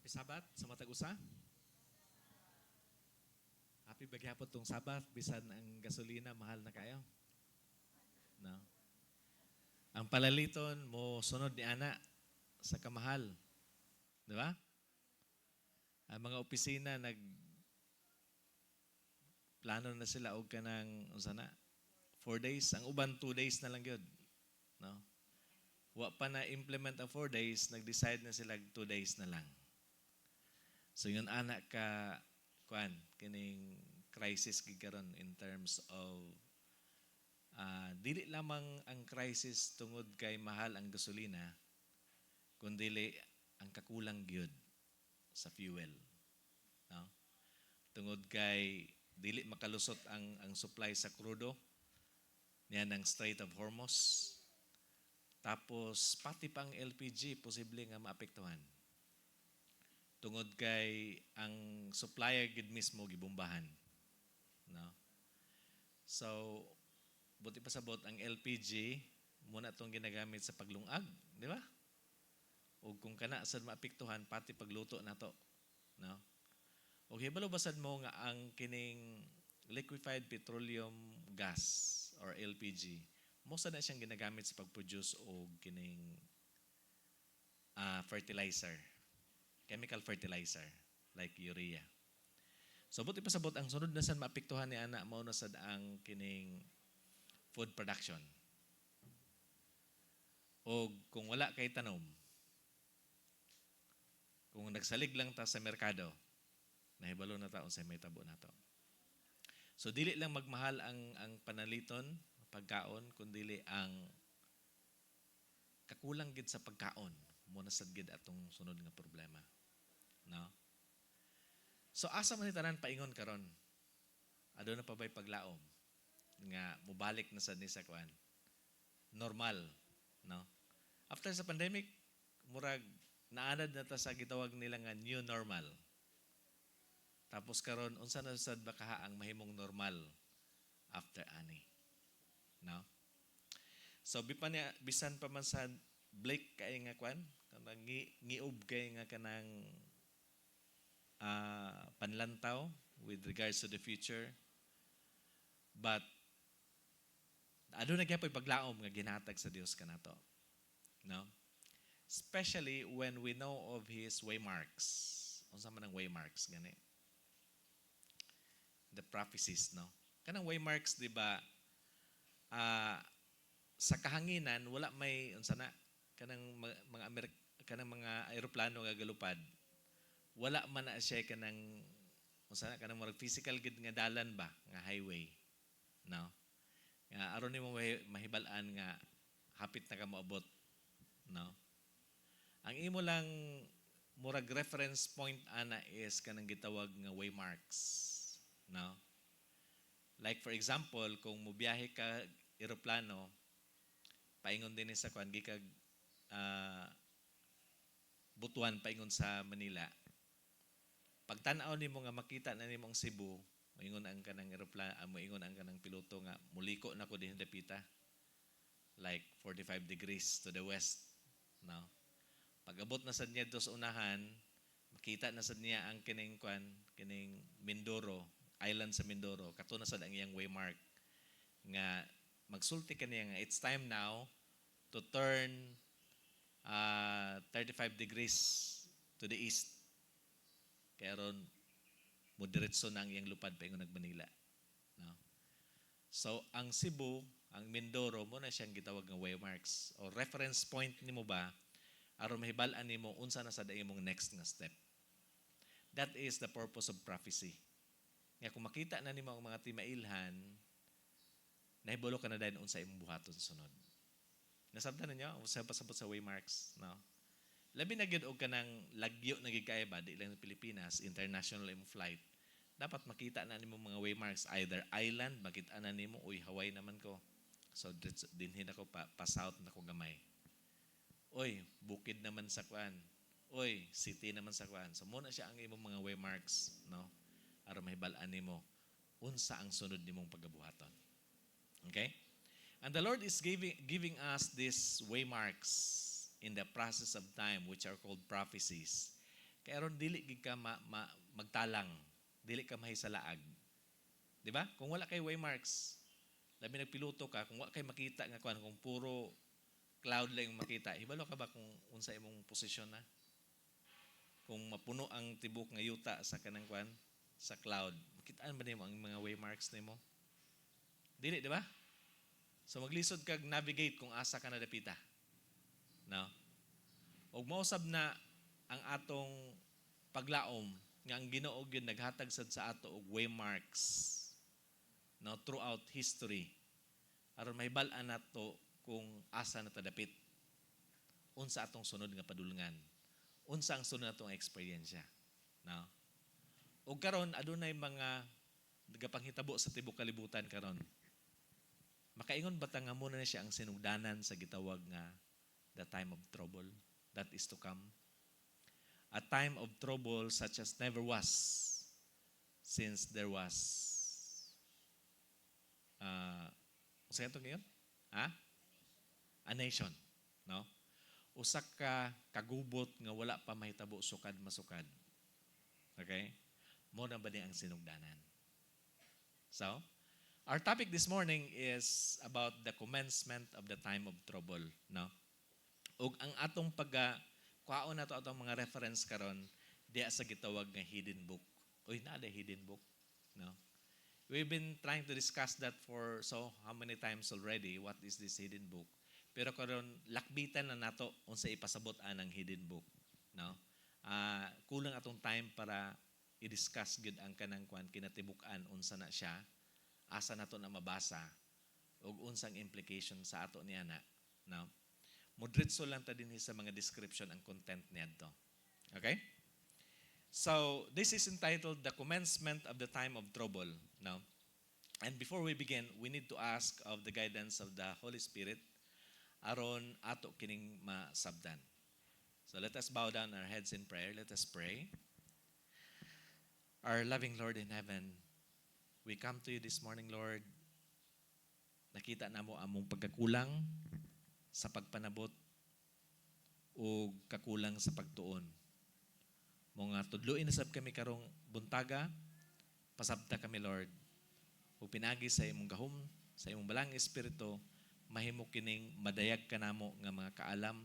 Happy Sabat sa matag usa. Happy bagyapon tong Sabat bisan ang gasolina mahal na kayo. No. Ang palaliton mo sunod ni ana sa kamahal. Di ba? Ang mga opisina plano na sila og kanang unsa na 4 days, ang uban 2 days na lang gyud. No. Wa pa na implement ang 4 days, nag-decide na sila 2 days na lang. So yun anak ka kining crisis gigaron in terms of dili lamang ang crisis tungod kay mahal ang gasolina, kundi ang kakulang gyud sa fuel. No? Tungod kay dili makalusot ang supply sa krudo niya ng Strait of Hormuz. Tapos pati pang LPG posible nga maapektuhan. Tungod kay ang supplier gid mismo gibombahan. No? So, buti pa sabot ang LPG muna itong ginagamit sa paglungag, di ba? O kung kana sad maapektuhan pati pagluto nato, no? O hibalo basad mo nga ang kining liquefied petroleum gas or LPG, most na siyang ginagamit sa pag-produce og kining fertilizer. Chemical fertilizer like urea. So buti pasabot ang sunod na sad maapektuhan ni ana mao na sad ang kining food production. O kung wala kay tanom, kung nagsalig lang ta sa merkado, nahibalo na ta unsay may tabo nato. So dili lang magmahal ang panaliton, pagkaon, kundi ang kakulang gid sa pagkaon mo na sad gid atong sunod nga problema. No? So asa man ni tanan paingon karon? Aduna pa ba'y paglaom nga mubalik na sad ni sa kuan? Normal, no? After sa pandemic, murag naanad na ta sa gitawag nila nga new normal. Tapos karon unsa na sad ba kaha ang mahimong normal after ani? No? So bisan pa man sa Blake kay nga kwan, kanang ngiob kay nga kanang panlantaw with regards to the future. But ado na gyapon paglaom nga ginhatag sa Dios kanato. No? Especially when we know of his waymarks. Unsa man ang waymarks gani? The prophecies, no? Kanang waymarks, di ba? Sa kahanginan wala may unsa na kanang mga eroplano nga galupad, wala man na siya kanang unsa na kanang mga physical gid nga dalan ba nga highway, no? Nga aron nimo mahibal-an nga hapit na ka moabot, no? Ang imo lang murag reference point ana is kanang gitawag nga waymarks, no? Like for example, kung mobiyahe ka eroplano paingon din sa kuan gikag Butuan paingon sa Manila. Pagtan-aw nimo nga makita na nimo ang Cebu, moingon ang kanang eroplano, moingon ang kanang piloto nga muliko na ko dinhi dapita. Like 45 degrees to the west, no? Pag-abot na sad niya sa unahan, makita na sad niya ang kining Mindoro, island sa Mindoro, kato na sad ang iyang waymark nga magsulti kaniya nga it's time now to turn 35 degrees to the east. Kaya ron, moderetso na ang iyang lupad paingon nag-Manila. No? So, ang Cebu, ang Mindoro, mo na siyang gitawag ng waymarks o reference point nimo ba aron mahibalan nimo unsa na sa imong next nga step. That is the purpose of prophecy. Nga kung makita na nimo ang mga timailhan, nahibalo ka na dahil unsa imong buhaton sunod. Nasabtan na niyo, usab pasabot sa waymarks, no? Labi na gyud og kanang lagyo na gid kay ba di lang sa Pilipinas, international imong flight. Dapat makita na nimo mga waymarks, either island, makita na nimo uy Hawaii naman ko. So dinhin ako pa south na ko gamay. Oy, bukid naman sa kuan. Oy, city naman sa kuan. So muna siya ang imong mga waymarks, no? Aron mahibal-an nimo unsa ang sunod nimong pagabuhaton. Okay? And the Lord is giving us these waymarks in the process of time, which are called prophecies. Kaya aron dili gid ka magtalang, dili ka mahisalaag. Di ba? Kung wala kay waymarks, labi nagpiloto ka, kung wala kay makita nga kuan, kung puro cloud lang yung makita, hibalo ka ba kung unsa imong posisyon na? Kung mapuno ang tibok nga yuta sa kanang kuan, sa cloud, makitaan ba nimo ang mga waymarks nimo? Dili, di ba? So maglisod kag navigate kung asa ka nadapita. No? Og mausab na ang atong paglaom nga ang Ginoo gyud naghatag sad sa ato og waymarks, no, throughout history aron mahibal-an nato kung asa natadapit, unsa atong sunod nga padulngan, unsa ang sunod natong eksperyensya, no? Og karon adunay mga nagapanghitabo sa tibuok kalibutan karon. Makaingon ba ta nga muna na siya ang sinugdanan sa gitawag nga the time of trouble that is to come? A time of trouble such as never was since there was usa ito ngayon? A nation, no? Usa ka kagubot nga wala pa mahitabo sukad masukad. Okay? Mo na ba ni ang sinugdanan? So, our topic this morning is about the commencement of the time of trouble, no? Ug ang atong kuhaon nato atong mga reference karon diya sa gitawag nga hidden book. Uy, naa hidden book, no? We've been trying to discuss that for how many times already, what is this hidden book? Pero karon lakbitan na nato unsa ipasabot anang hidden book, no? Kulang atong time para i-discuss gud ang kanang kwan kinatibuk-an unsa na siya, asa nato na mabasa ug unsang implication sa ato niya na, no? Modretso lang ta dinhi sa mga description ang content niadto. Okay? So, this is entitled The Commencement of the Time of Trouble. Now, and before we begin, we need to ask of the guidance of the Holy Spirit aron ato kining masabdan. So, let us bow down our heads in prayer. Let us pray. Our loving Lord in heaven, we come to you this morning, Lord. Nakita namo among pagkakulang sa pagpanabot o kakulang sa pagtuon. Mga tudluin na sab kami karong buntaga, pasabta kami, Lord. Ug pinagi sa imong gahom, sa imong balang espiritu, mahimo kining madayag kanamo nga mga kaalam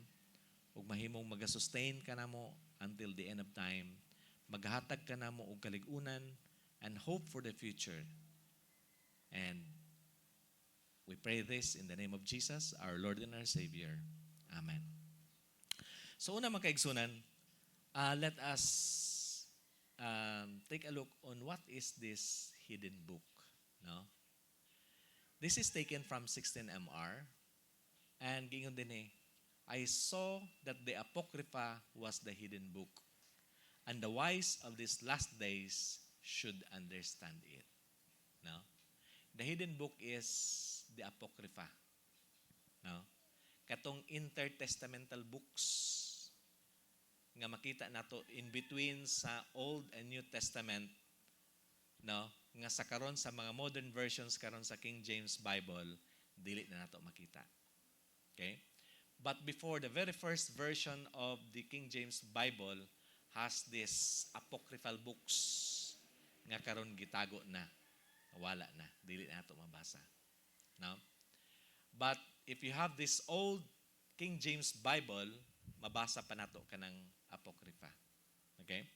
ug mahimong magasustain kanamo until the end of time. Maghatag kanamo og kalig-unan and hope for the future. And we pray this in the name of Jesus, our Lord and our Savior. Amen. So una mga kaigsunan, let us take a look on what is this hidden book. No? This is taken from 16MR. And gingon din I saw that the Apocrypha was the hidden book, and the wise of these last days should understand it. No? The hidden book is the Apocrypha. No? Katong intertestamental books nga makita nato in between sa Old and New Testament, no, nga sa karon sa mga modern versions karon sa King James Bible, dili na nato makita. Okay? But before, the very first version of the King James Bible has this apocryphal books nga karon gitago na, wala na, dili na nato mabasa. No? But if you have this old King James Bible, mabasa pa nato kanang Apocrypha. Okay?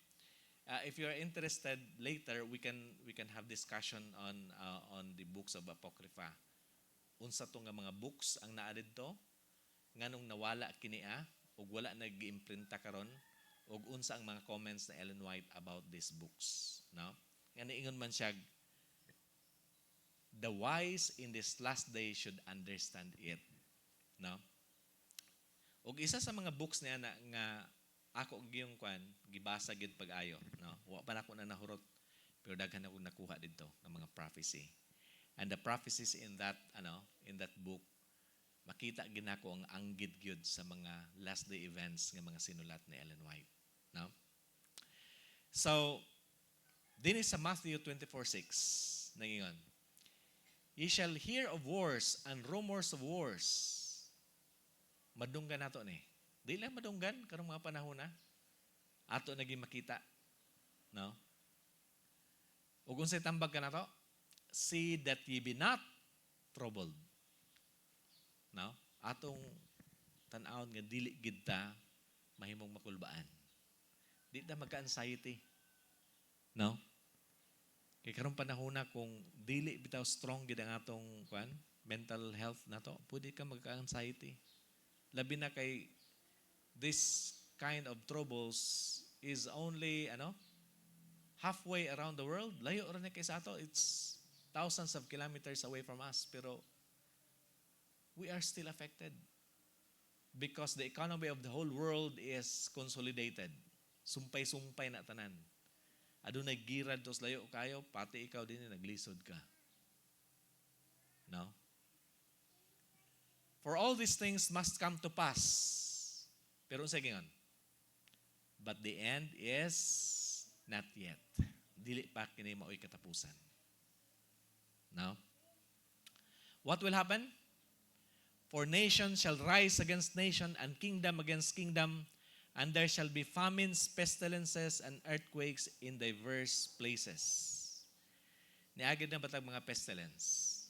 If you are interested later, we can have discussion on the books of Apocrypha. Unsa to nga mga books ang naa didto nganong nawala kinia ug wala nag-imprinta karon ug unsa ang mga comments na Ellen White about these books, no? Nga niingon man siya, the wise in this last day should understand it, no? Ug isa sa mga books niya nga ako giyong gibasa gid pag-ayo, no? Wa pa nako na nahurot pero daghan ako nakuha didto ng mga prophecy. And the prophecies in that book, makita gid nako ang anggid gyud sa mga last day events nga mga sinulat ni Ellen White, no? So, din sa Matthew 24:6 nangingon, ye shall hear of wars and rumors of wars. Madunggan nato ni. Di lang madunggan karong mga panahon na. Ato naging makita. No? Ug unsay tambag ka na to? See that ye be not troubled. No? Atong tan-awon nga dili gid ta mahimong makulbaan. Di ta magka-anxiety. No? Kay karong panahon na kung dili bitaw strong gid ang atong mental health nato, pwede ka magka-anxiety. Labi na kay this kind of troubles is only halfway around the world. Layo ra na kay sa ato. It's thousands of kilometers away from us, pero we are still affected because the economy of the whole world is consolidated. Sumpay-sumpay na tanan. Adunay girad tos layo kayo, pati ikaw din naglisod ka. No? For all these things must come to pass. Pero unsay gingon? But the end is not yet. Dili pa kini maoy katapusan. No? What will happen? For nation shall rise against nation and kingdom against kingdom, and there shall be famines, pestilences, and earthquakes in diverse places. Niagid na batag mga pestilence?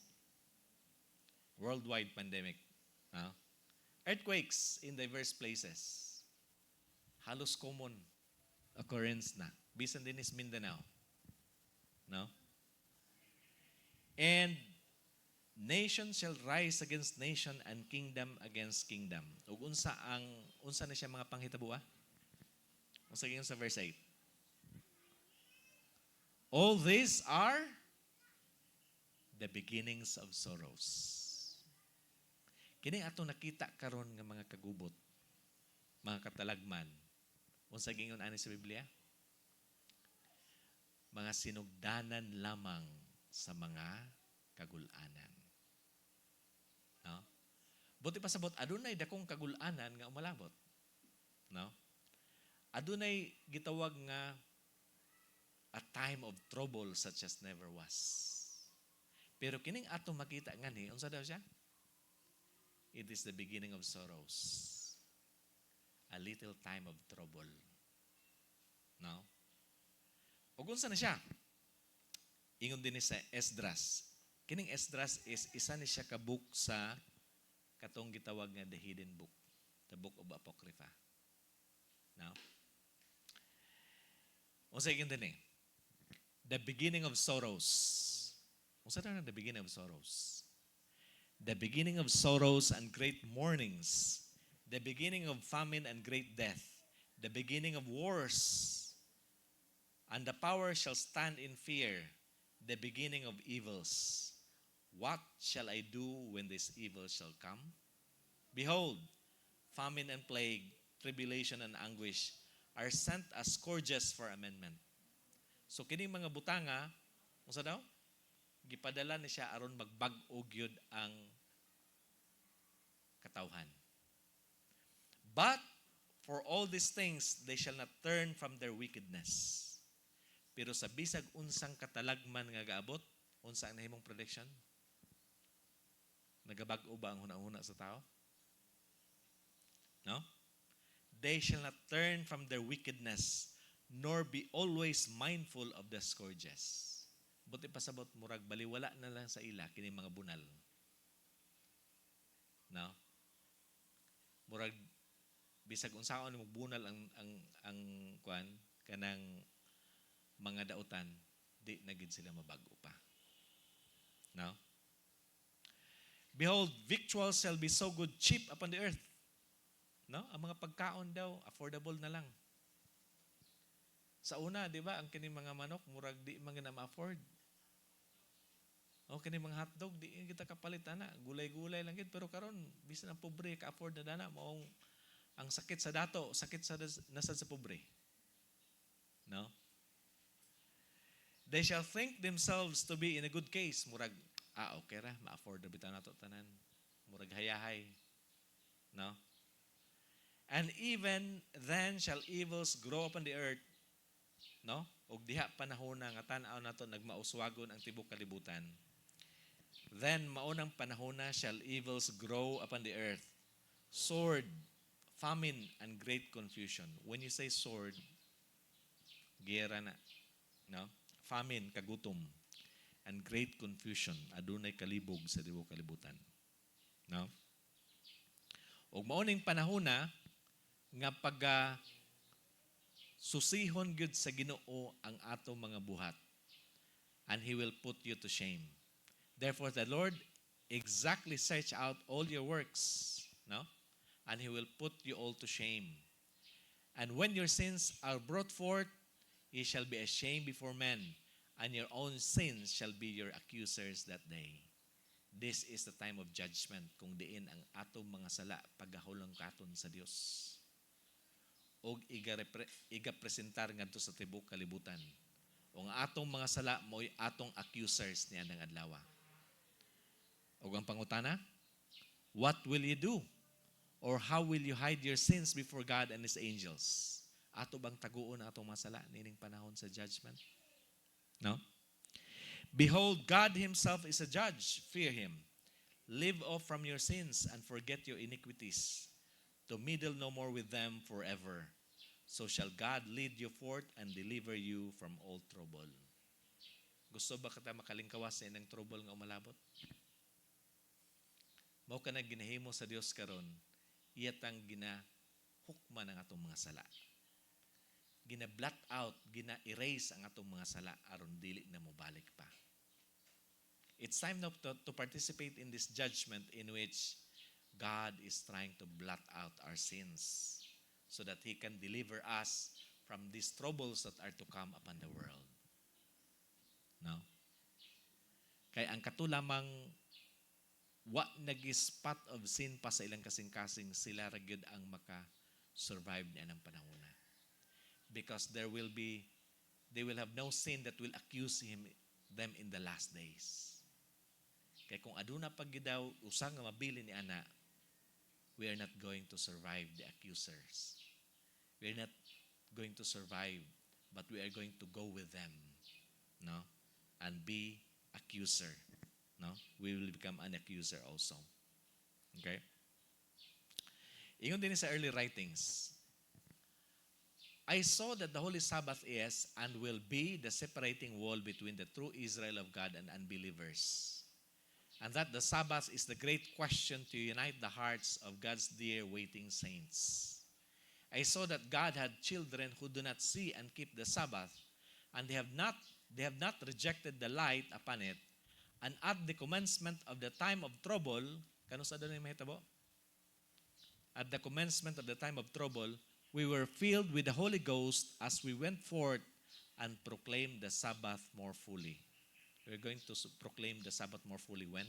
Worldwide pandemic. No? Earthquakes in diverse places. Halos common occurrence na. Bisan din is Mindanao. No? And nation shall rise against nation and kingdom against kingdom. Ug unsa na siya mga panghitabo? Unsa gyud sa verse 8? All these are the beginnings of sorrows. Kini ato nakita karon nga mga kagubot, mga katalagman. Unsa gingon ani sa Biblia? Mga sinugdanan lamang sa mga kagulanan. No? Buti pa sabot, adunay dakong kagulanan nga umalabot. No? Adunay gitawag nga a time of trouble such as never was. Pero kining ato makita ngani, unsa daw siya? It is the beginning of sorrows. A little time of trouble. No? Ug unsa na siya? Ingon din ni sa Esdras. Kining Esdras is isa ni siya ka book sa katong gitawag nga the hidden book, the book of Apocrypha. No? Unsa gyud din the beginning of sorrows. Unsa na the beginning of sorrows? The beginning of sorrows and great mournings, the beginning of famine and great death, the beginning of wars, and the power shall stand in fear, the beginning of evils. What shall I do when this evil shall come? Behold, famine and plague, tribulation and anguish are sent as scourges for amendment. So kining mga butanga, unsa daw? Gipadala ni siya aron magbag-o gyud ang katawhan. But for all these things they shall not turn from their wickedness. Pero sa bisag unsang katalagman nga gaabot, unsa ang nahimong prediction? Nagabag-o ba ang huna-huna sa tao? No? They shall not turn from their wickedness, nor be always mindful of the scourges. Buti pasabot, murag baliwala na lang sa ila kini mga bunal. No? Murag bisag unsaon mo bunal ang kuan kanang mga dautan, di na gid sila mabag-o pa. No? Behold, victuals shall be so good cheap upon the earth. No? Ang mga pagkaon daw affordable na lang. Sa una, di ba, ang kini mga manok murag di man na ma-afford. O kini mga hotdog di kita kapalit ana, gulay-gulay lang gid, pero karon bisan ang pobre ka afford na dana maong ang sakit sa dato, sakit sa nasad sa pobre. No? They shall think themselves to be in a good case. Murag, okay ra, ma-afford na bitaw nato tanan. Murag hayahay. No? And even then shall evils grow upon the earth. No? Og diha panahon na nga tan-aw nato nagmauswagon ang tibok kalibutan. Then maunang panahon na shall evils grow upon the earth. Sword, famine, and great confusion. When you say sword, giyera na, no? Famine, kagutom, and great confusion, adunay kalibog sa tibuok kalibutan. No? Ug mao ning panahon na nga pag susihon gyud sa Ginoo ang atong mga buhat, and He will put you to shame. Therefore the Lord exactly search out all your works, no? And He will put you all to shame. And when your sins are brought forth, ye shall be ashamed before men, and your own sins shall be your accusers that day. This is the time of judgment, kung diin ang atong mga sala pagahulong katon sa Dios. Og iga-presentar ngadto sa tibuok kalibutan. O nga atong mga sala mo'y atong accusers niya ng adlaw. Og ang pangutana, what will you do? Or how will you hide your sins before God and His angels? Ato bang taguon ang atong mga sala nining panahon sa judgment? No? Behold, God Himself is a judge. Fear Him. Live off from your sins and forget your iniquities, to meddle no more with them forever. So shall God lead you forth and deliver you from all trouble. Gusto ba kita makalingkawas sa inang trouble nga umalabot? Mao ka na ginahimo sa Dios karon, iyatang ginahukman ang atong mga sala. Gina-blot out, gina-erase ang atong mga sala aron dili na mobalik pa. It's time now to participate in this judgment in which God is trying to blot out our sins so that He can deliver us from these troubles that are to come upon the world. No? Kaya ang katulamang wa nag-spot of sin pa sa ilang kasing-kasing, sila ragyod ang maka-survive niya ng panahon na. Because they will have no sin that will accuse them in the last days. Kaya kung aduna paggidaw usang nga mabili ni ana, we are not going to survive the accusers. We are not going to survive, but we are going to go with them, no? And be accuser, no? We will become an accuser also. Okay? Ingon din sa early writings, I saw that the Holy Sabbath is and will be the separating wall between the true Israel of God and unbelievers. And that the Sabbath is the great question to unite the hearts of God's dear waiting saints. I saw that God had children who do not see and keep the Sabbath, and they have not rejected the light upon it. And at the commencement of the time of trouble, kano sa doon yung mahitabo? At the commencement of the time of trouble, we were filled with the Holy Ghost as we went forth and proclaimed the Sabbath more fully. We're going to proclaim the Sabbath more fully when?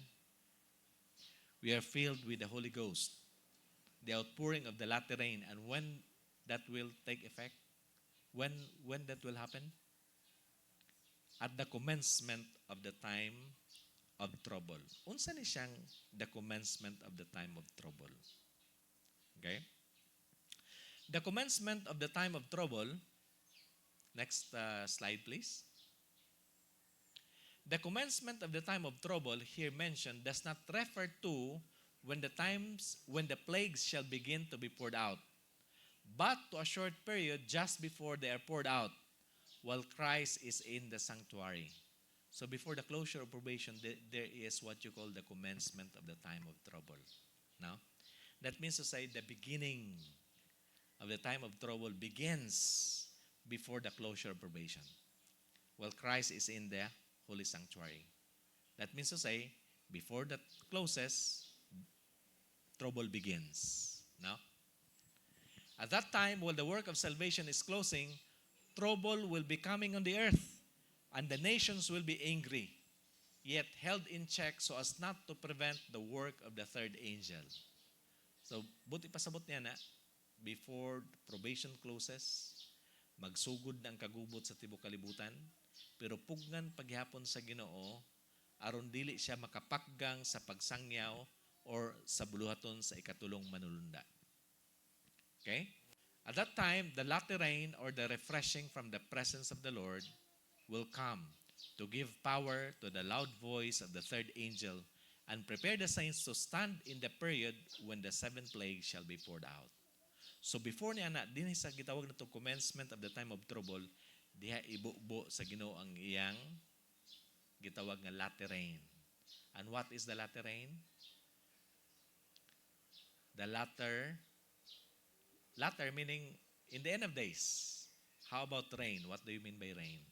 We are filled with the Holy Ghost, the outpouring of the latter rain. And when that will take effect? When that will happen? At the commencement of the time of trouble. Unsa ni siyang the commencement of the time of trouble? Okay? The commencement of the time of trouble, next slide please. The commencement of the time of trouble here mentioned does not refer to when the plagues shall begin to be poured out, but to a short period just before they are poured out, while Christ is in the sanctuary. So before the closure of probation, there is what you call the commencement of the time of trouble. Now, that means to say the beginning of the time of trouble begins before the closure of probation, while Christ is in the holy sanctuary. That means to say, before that closes, trouble begins. Now, at that time, while the work of salvation is closing, trouble will be coming on the earth, and the nations will be angry, yet held in check so as not to prevent the work of the third angel. So, buti pasabot niya na, before probation closes, magsugod na ang kagubot sa tibuok kalibutan, pero pugnan paghapon sa Ginoo aron dili siya makapakgang sa pagsangyaw or sa buluhaton sa ikatulong manulunda. Okay? At that time, the latter rain or the refreshing from the presence of the Lord will come to give power to the loud voice of the third angel and prepare the saints to stand in the period when the seventh plague shall be poured out. So before niya na, din sa gitawag na to commencement of the time of trouble, diha ibubo sa Ginoo ang iyang gitawag nga latter rain. And what is the latter rain? The latter meaning in the end of days. How about rain? What do you mean by rain?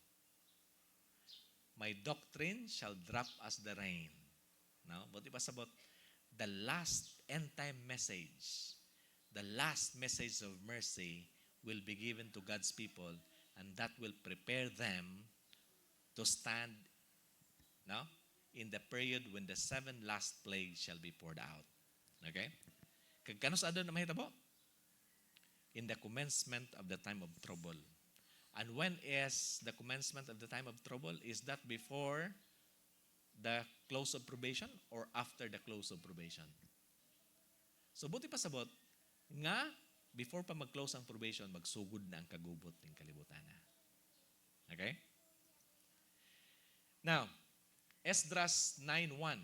My doctrine shall drop as the rain. No? But it was about the last end time message. The last message of mercy will be given to God's people, and that will prepare them to stand, no, in the period when the 7 last plagues shall be poured out. Okay? Kag kanus adto na mahitabo? In the commencement of the time of trouble. And when is the commencement of the time of trouble? Is that before the close of probation or after the close of probation? So buti pa sabot nga before pa mag-close ang probation, magsugod na ang kagubot ng kalibutan na. Okay? Now, Esdras 9:1,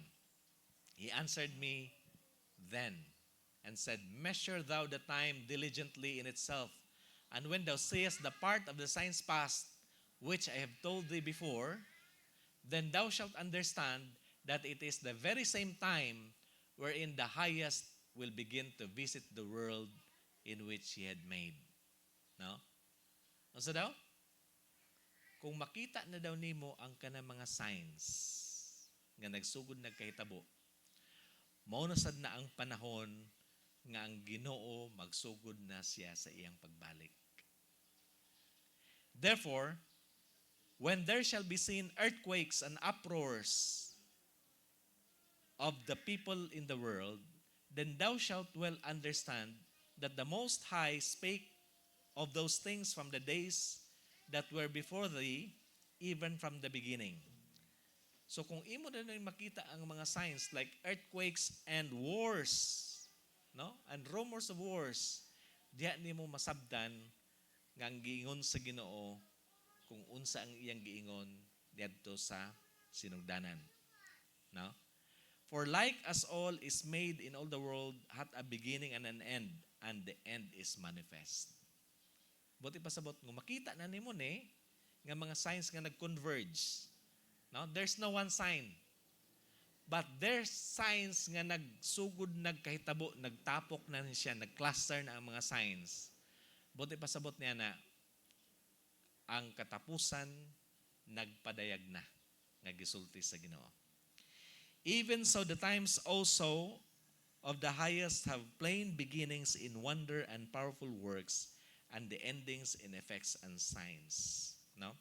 he answered me then and said, measure thou the time diligently in itself, and when thou seest the part of the signs past, which I have told thee before, then thou shalt understand that it is the very same time wherein the highest will begin to visit the world in which he had made. No? Ano sa daw? Kung makita na daw nimo ang kanang mga signs nga nagsugod nagkahitabo, mao na sad na ang panahon nga ang Ginoo magsugod na siya sa iyang pagbalik. Therefore, when there shall be seen earthquakes and uproars of the people in the world, then thou shalt well understand that the Most High spake of those things from the days that were before thee, even from the beginning. So kung imo na rin makita ang mga signs like earthquakes and wars, no? And rumors of wars, diya nimo masabdan nga ang giingon sa Ginoo kung unsa ang iyang giingon didto sa sinugdanan. No? For like as all is made in all the world hath a beginning and an end, and the end is manifest. Buti pa sabot nga makita na nimo ni nga mga signs nga nag-converge. No? There's no one sign. But there's signs nga nagsugod, nagkahitabo, nagtapok na siya, nag-cluster na ang mga signs. Buti pa sabot niya na ang katapusan nagpadayag na nga gisulti sa Ginoo. Even so the times also of the highest have plain beginnings in wonder and powerful works, and the endings in effects and signs. No?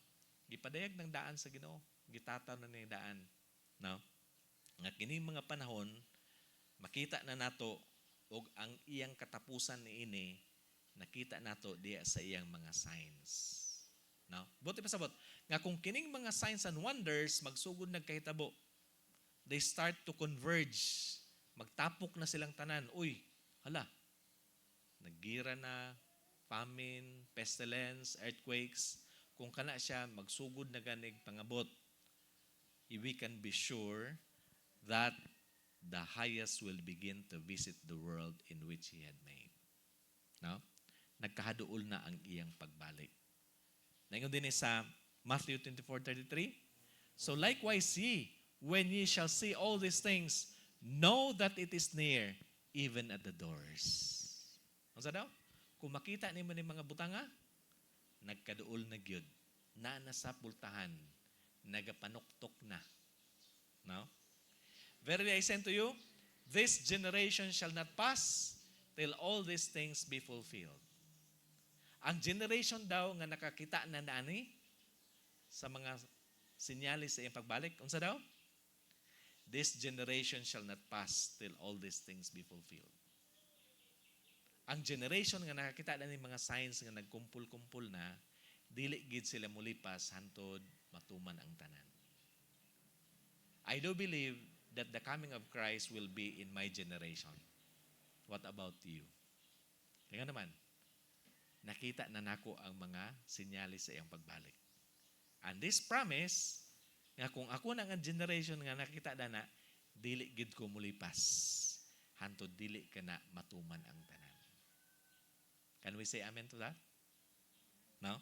Gipadayag ng daan sa Ginoo, gitataw na ng daan. No? Nga kining mga panahon, makita na nato og ang iyang katapusan niini, nakita nato diya sa iyang mga signs. No? Buti pa sabot, nga kung kining mga signs and wonders magsugod nagkahitabo, they start to converge. Magtapok na silang tanan. Uy, hala, naggira na, famine, pestilence, earthquakes. Kung kana siya, magsugod na ganig pangabot. We can be sure that the highest will begin to visit the world in which He had made. No? Nagkahaduol na ang iyang pagbalik. Naingon din sa Matthew 24:33, so likewise ye, when ye shall see all these things, know that it is near, even at the doors. Ano sa daw? Kung makita nimo ni mga butanga, nagkaduol na gyud, na nasa pultahan, nagapanuktok na. No? Verily I say to you, this generation shall not pass till all these things be fulfilled. Ang generation daw nga nakakita na naani sa mga sinyalis sa iyang pagbalik, unsa daw? This generation shall not pass till all these things be fulfilled. Ang generation nga nakakita na ni mga signs nga nagkumpul-kumpul na, dili gid sila mulipas hantod matuman ang tanan. I do believe that the coming of Christ will be in my generation. What about you? Kaya naman, nakita na nako ang mga sinyalis sa iyang pagbalik. And this promise, nga kung ako na nga generation nga nakita na, dili gid ko mulipas. Hantod dili ka na matuman ang tanan. Can we say amen to that? No?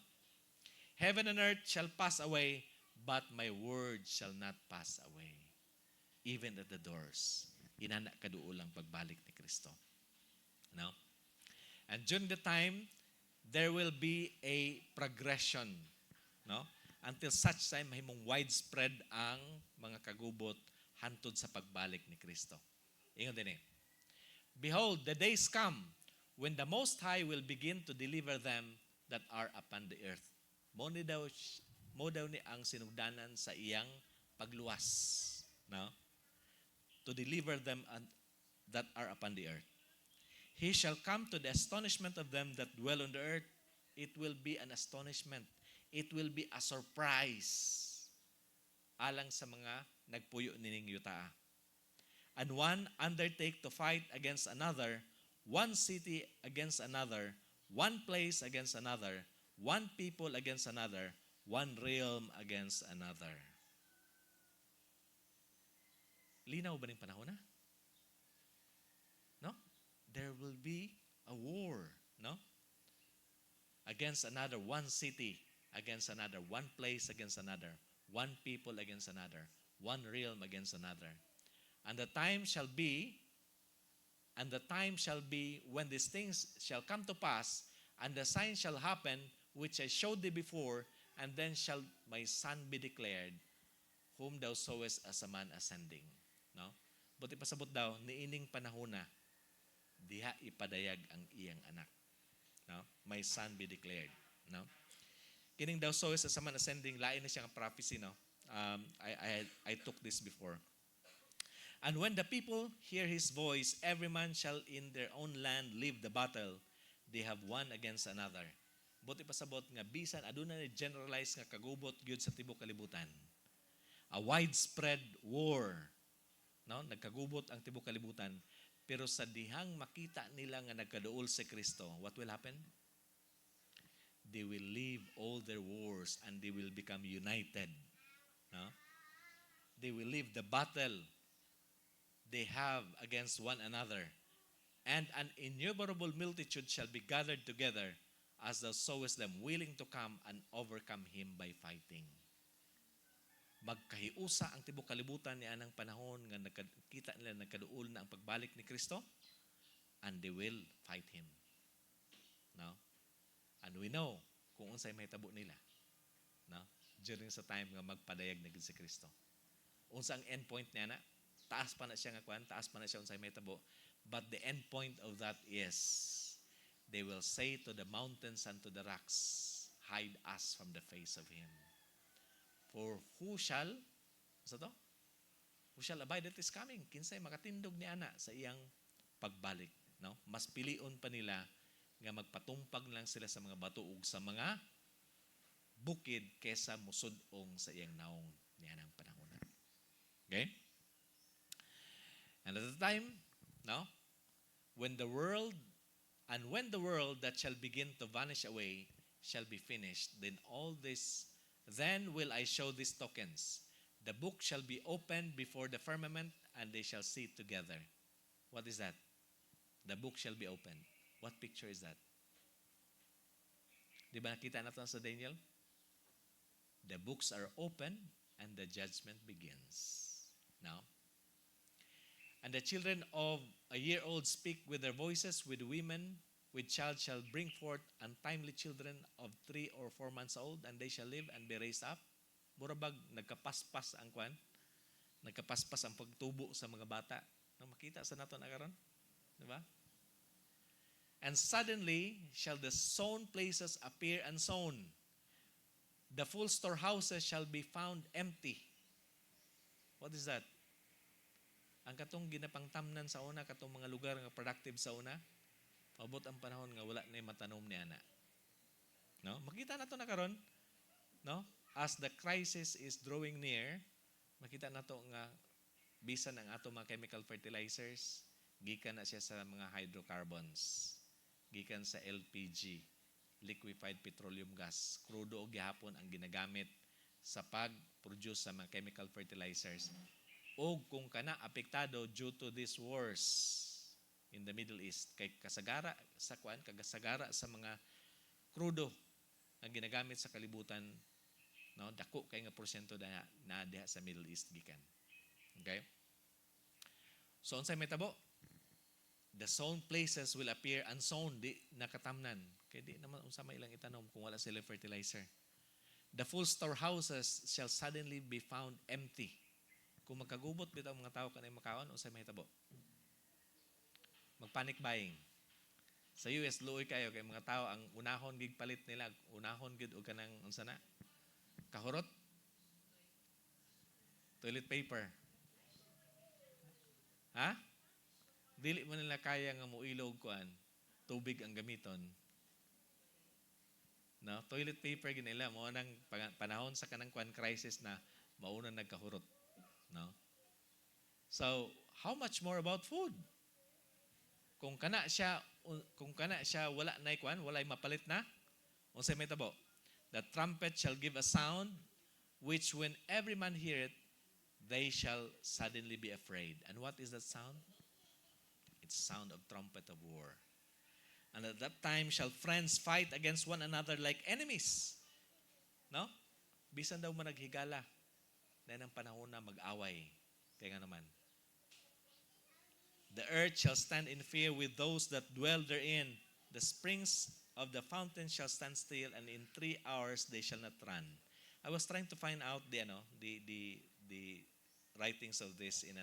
Heaven and earth shall pass away, but my word shall not pass away. Even at the doors. Inana kaduulang pagbalik ni Kristo. No? And during the time, there will be a progression. No? Until such time, mahimong widespread ang mga kagubot hantod sa pagbalik ni Kristo. Ingon din eh. Behold, the days come when the Most High will begin to deliver them that are upon the earth. Mo daw ni ang sinugdanan sa iyang pagluwas. No? To deliver them that are upon the earth. He shall come to the astonishment of them that dwell on the earth. It will be an astonishment. It will be a surprise. Alang sa mga nagpuyo nining yutaa. And one undertake to fight against another, one city against another, one place against another, one people against another, one realm against another. Linaw ba ning panahon na? No? There will be a war, no? Against another, one city against another, one place against another, one people against another, one realm against another. And the time shall be when these things shall come to pass, and the sign shall happen which I showed thee before, and then shall my son be declared, whom thou sawest as a man ascending. No? Buti pasabot daw, niining panahon na, diha ipadayag ang iyang anak. No? My son be declared. No? Kining daw sawest as a man ascending, lain na siyang prophecy. No? I took this before. And when the people hear his voice, every man shall in their own land leave the battle. They have one against another. Buti pasabot nga, bisan aduna ni generalize nga kagubot gyud sa tibok kalibutan. A widespread war. No? Nagkagubot ang tibok kalibutan. Pero sa dihang makita nila nga nagkaduol si Kristo, what will happen? They will leave all their wars and they will become united. No? They will leave the battle they have against one another. And an innumerable multitude shall be gathered together as thou sawest them, willing to come and overcome him by fighting. Magkahiusa ang tibok kalibutan ni anang panahon nga nakita nila nagkaduol na ang pagbalik ni Kristo, and they will fight him. No? And we know kung unsay mahitabo nila. No? During sa time nga magpadayag na gid si Kristo. Unsa ang endpoint niya na? Taas pa na siya nga kwan, taas pa na siya unsay mahitabo. But the endpoint of that is they will say to the mountains and to the rocks, hide us from the face of him. For who shall abide at his coming? Kinsay makatindog ni ana sa iyang pagbalik. No? Mas pilion pa nila nga magpatumpag lang sila sa mga bato ug sa mga bukid kesa musud-ong sa iyang naong niya ng panahon. Okay? And at the time, no? When the world that shall begin to vanish away shall be finished, then will I show these tokens. The book shall be opened before the firmament, and they shall see together. What is that? The book shall be opened. What picture is that? Di ba nakita natin sa Daniel? The books are open, and the judgment begins. Now, and the children of a year old speak with their voices, with women, with child shall bring forth untimely children of 3 or 4 months old, and they shall live and be raised up. Burabag, nagkapaspas ang kwan. Nagkapaspas ang pagtubo sa mga bata. Nang makita sa nato na karon? Diba? And suddenly shall the sown places appear unsown. The full storehouses shall be found empty. What is that? Ang katong ginapangtamnan sa una, katong mga lugar nga productive sa una, abot ang panahon nga wala na matanom ni ana. No? Makita na to na karon, no? As the crisis is drawing near, makita na to nga bisan ang ato mga chemical fertilizers, gikan na siya sa mga hydrocarbons, gikan sa LPG, liquefied petroleum gas, crudo o gihapon ang ginagamit sa pag-produce sa mga chemical fertilizers. O kung kana apektado due to these wars in the Middle East, kay kasagara sa mga crudo ang ginagamit sa kalibutan, no, dako kay nga porsyento na diha sa Middle East gikan. Okay? So unsay mahitabo? The sown places will appear unsown, di nakatamnan. Kay di naman unsa may ilang itanom kung wala sila fertilizer. The full storehouses shall suddenly be found empty. Kung magkagubot bitaw mga tao kanay makaon, unsay mahitabo? Mag-panic buying. Sa US luoy kayo kay mga tao ang unahon gig palit nila, unahon gid og kanang unsa na? Kahurot. Toilet paper. Ha? Dili man nila kaya nga muilog kuan, tubig ang gamiton. No, toilet paper ginila mo nang panahon sa kanang kuan crisis na mauna nagkahurot, no? So, how much more about food? Kung kana siya wala nay kuan, walay mapalit na, unsay mahitabo? The trumpet shall give a sound which when every man hear it, they shall suddenly be afraid. And what is that sound? It's sound of trumpet of war. And at that time shall friends fight against one another like enemies. No? Bisan daw managhigala. Dahil ang panahon na mag-away. Kaya nga naman. The earth shall stand in fear with those that dwell therein. The springs of the fountain shall stand still, and in 3 hours they shall not run. I was trying to find out the writings of this in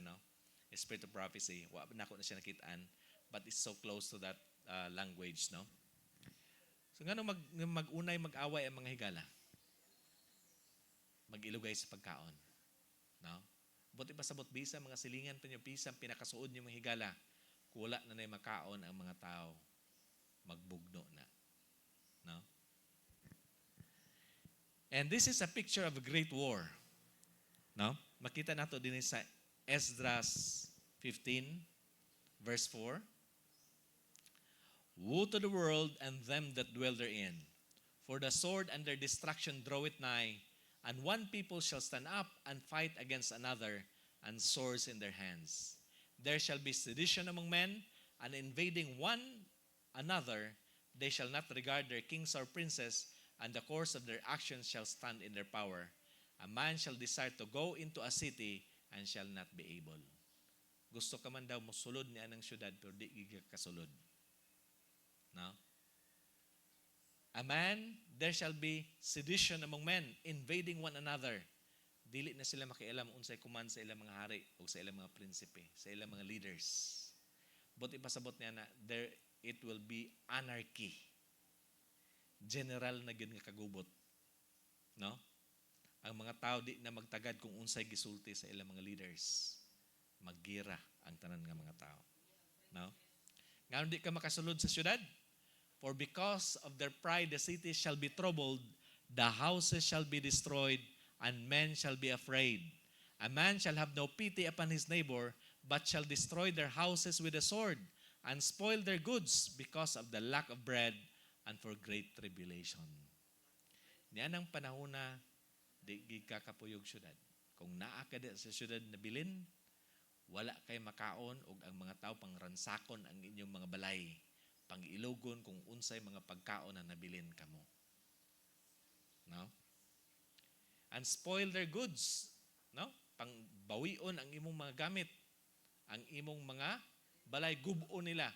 Spirit of Prophecy. Wa na ko na siya nakitaan, but it's so close to that language, no? So ngano mag-unay mag-away ang mga higala? Mag-ilugay sa pagkaon, no? Buti pa sabot bisa mga silingan pa niyo pisang pinakasuod niyo mga higala. Kula na nay makaon ang mga tao, magbugno na, no? And this is a picture of a great war, no? Makita nato din sa Esdras 15 verse 4. Woe to the world and them that dwell therein, for the sword and their destruction draweth nigh, and one people shall stand up and fight against another, and swords in their hands. There shall be sedition among men, and invading one another, they shall not regard their kings or princes, and the course of their actions shall stand in their power. A man shall desire to go into a city, and shall not be able. Gusto ka man daw mosulod niya ng syudad, pero di kasulod. No? A man, there shall be sedition among men, invading one another. Dili na sila makialam unsay command sa ilang mga hari o sa ilang mga prinsipe, sa ilang mga leaders. But ipasabot niya na there it will be anarchy. General na gyud nga kagubot. No? Ang mga tao di na magtagad kung unsay gisulti sa ilang mga leaders. Maggira ang tanan nga mga tao. No? Ngano di ka makasulod sa syudad? For because of their pride, the city shall be troubled, the houses shall be destroyed, and men shall be afraid. A man shall have no pity upon his neighbor, but shall destroy their houses with a sword, and spoil their goods because of the lack of bread, and for great tribulation. Niyan ang panahon na di gikakapuyog syudad. Kung naa ka sa syudad na bilin, wala kay makaon og ang mga tao pangransakon ang inyong mga balay. Pangilogon kung unsay mga pagkaon na nabilin kamo. No? And spoil their goods. No? Pangbawion ang imong mga gamit. Ang imong mga balay, gubo nila.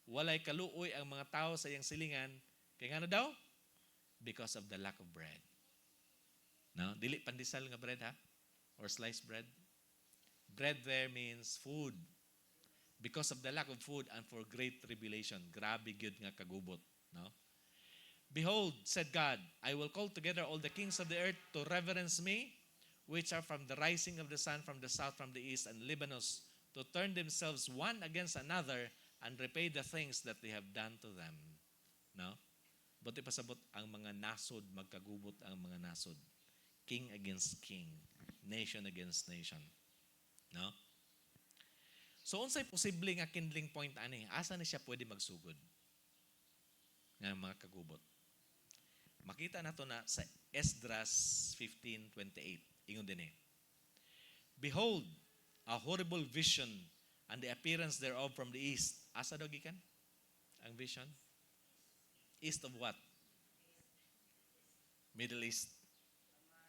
Walay kaluoy ang mga tao sa iyang silingan. Kaya nga daw? Because of the lack of bread. No? Dili pandesal nga bread ha? Or sliced bread. Bread there means food. Because of the lack of food and for great tribulation. Grabe gyud nga kagubot, no? Behold, said God, I will call together all the kings of the earth to reverence me, which are from the rising of the sun, from the south, from the east, and Lebanos, to turn themselves one against another and repay the things that they have done to them. No? Buti pasabot ang mga nasod, magkagubot ang mga nasod. King against king, nation against nation. No? So, unsay posible nga kindling point ani? Asa ni siya pwede magsugod? Nga mga kagubot. Makita nato na sa Esdras 15:28. Ingon din Behold, a horrible vision and the appearance thereof from the east. Asa daw gikan? Ang vision? East of what? Middle East,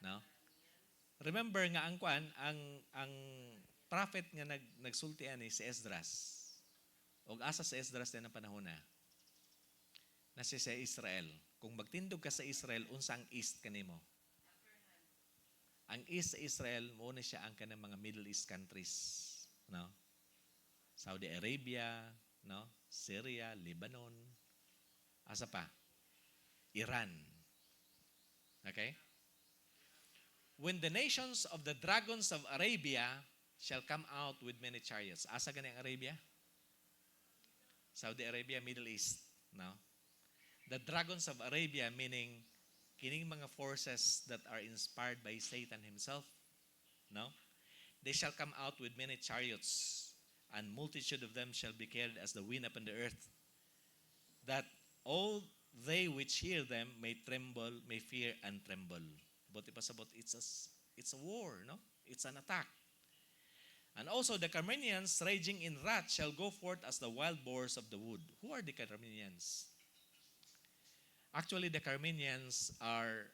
no? Remember nga ang kwan, ang prophet nga nagsulti ani si Esdras. Og asa sa Esdras din ang panahon na siya sa Israel. Kung magtindog ka sa Israel, unsa ang east kanimo? Ang east sa Israel, mo na siya ang kanang mga Middle East countries, no? Saudi Arabia, no? Syria, Lebanon, asa pa? Iran. Okay? When the nations of the dragons of Arabia shall come out with many chariots. Asa gani ang Arabia? Saudi Arabia, Middle East, no? The dragons of Arabia, meaning kining mga forces that are inspired by Satan himself, no? They shall come out with many chariots, and multitude of them shall be carried as the wind upon the earth, that all they which hear them may tremble, may fear and tremble. But ipasabot, it's a war, no? It's an attack. And also the Carmenians raging in wrath shall go forth as the wild boars of the wood. Who are the Carmenians? Actually, the Carmenians are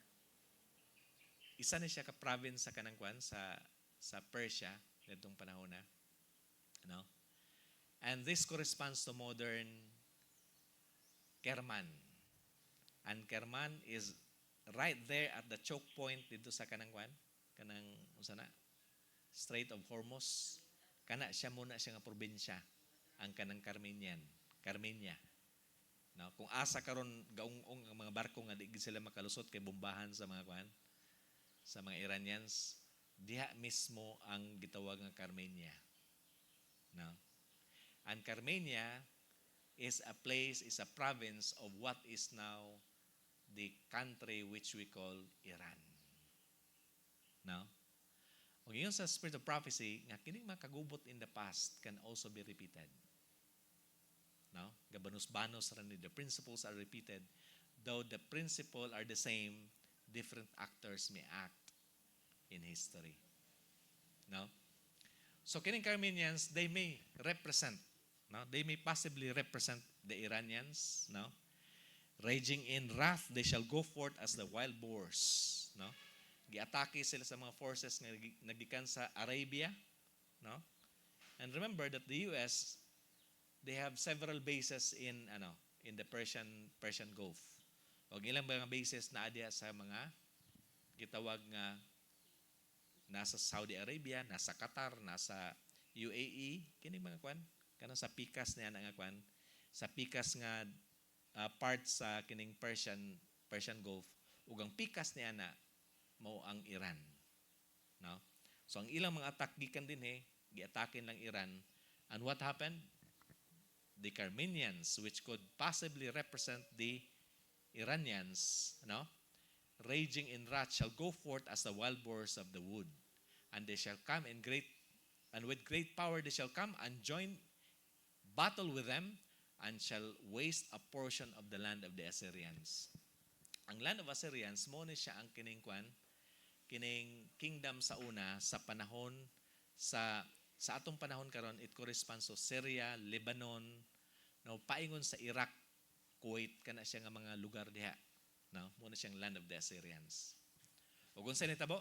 isa na siya ka province sa kanang kwan sa Persia nitong panahon na, no? And this corresponds to modern Kerman. And Kerman is right there at the choke point dito sa kanang kwan, kanang unsa na? Strait of Hormuz. Kana siya muna siya nga probinsya ang kanang Carmenia. No, kung asa karon gaung-ong ang mga barko nga di sila makalusot kay bombahan sa mga kwan, sa mga Iranians, diha mismo ang gitawag nga Carmenia. No. And Carmenia is a province of what is now the country which we call Iran. No? O yun sa spirit of prophecy, nga kining makagubot in the past can also be repeated. No? Gabanos-banos rin, the principles are repeated. Though the principle are the same, different actors may act in history. No? So kining Carmenians, they may represent, no? They may possibly represent the Iranians, no? Raging in wrath, they shall go forth as the wild boars, no? Giatake sila sa mga forces nga naggikan sa Arabia, no? And remember that the US, they have several bases in the Persian Gulf. O ilang mga bases na adya sa mga gitawag nga nasa Saudi Arabia, nasa Qatar, nasa UAE, kini mga kwan kanang sa pikas niya nga kwan, sa pikas nga part sa kining Persian Gulf, ug ang pikas niya na mao ang Iran. No? So ang ilang mga attack gikan din giatakin lang Iran. And what happened? The Carmenians, which could possibly represent the Iranians, no? Raging in wrath shall go forth as the wild boars of the wood, and they shall come with great power they shall come and join battle with them, and shall waste a portion of the land of the Assyrians. Ang land of Assyrians, mo ni siya ang kining kingdom sa una sa panahon sa atong panahon karon, it corresponds to Syria, Lebanon, no, paingon sa Iraq, Kuwait, kana siya nga mga lugar diha. No, mo na siyang land of the Assyrians. Ug unsa ni tabo?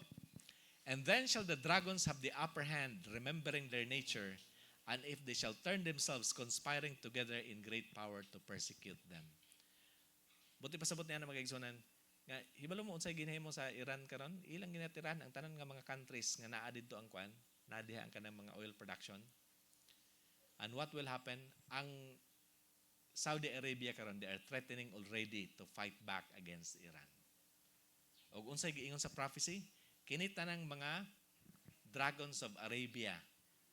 And then shall the dragons have the upper hand, remembering their nature, and if they shall turn themselves, conspiring together in great power to persecute them. Buti pasabot niya na mag-igsunan, nga hibalo mo unsay ginahimo sa Iran karon, ilang ginatiran ang tanan nga mga countries nga naa didto ang kwan, naa diha ang kanang mga oil production. And what will happen? Ang Saudi Arabia karon, they are threatening already to fight back against Iran. Og unsay giingon sa prophecy? Kini tanang mga dragons of Arabia,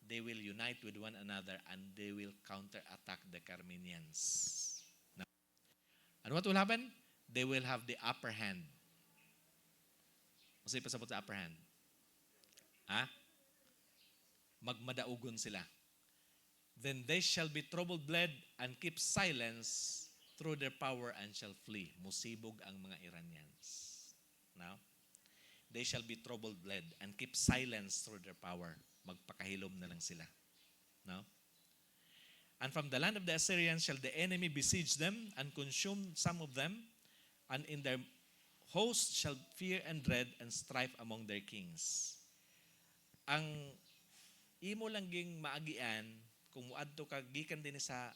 they will unite with one another and they will counterattack the Carmenians. Now, and what will happen? They will have the upper hand. Unsay pasabot sa upper hand? Magmadaugon sila. Then they shall be troubled-bled and keep silence through their power and shall flee. Musibog ang mga Iranians. Now, they shall be troubled-bled and keep silence through their power. Magpakahilom na lang sila. No? And from the land of the Assyrians shall the enemy besiege them and consume some of them, and in their hosts shall fear and dread and strife among their kings. Ang imo lang ging maagian kung muadto ka gikan din sa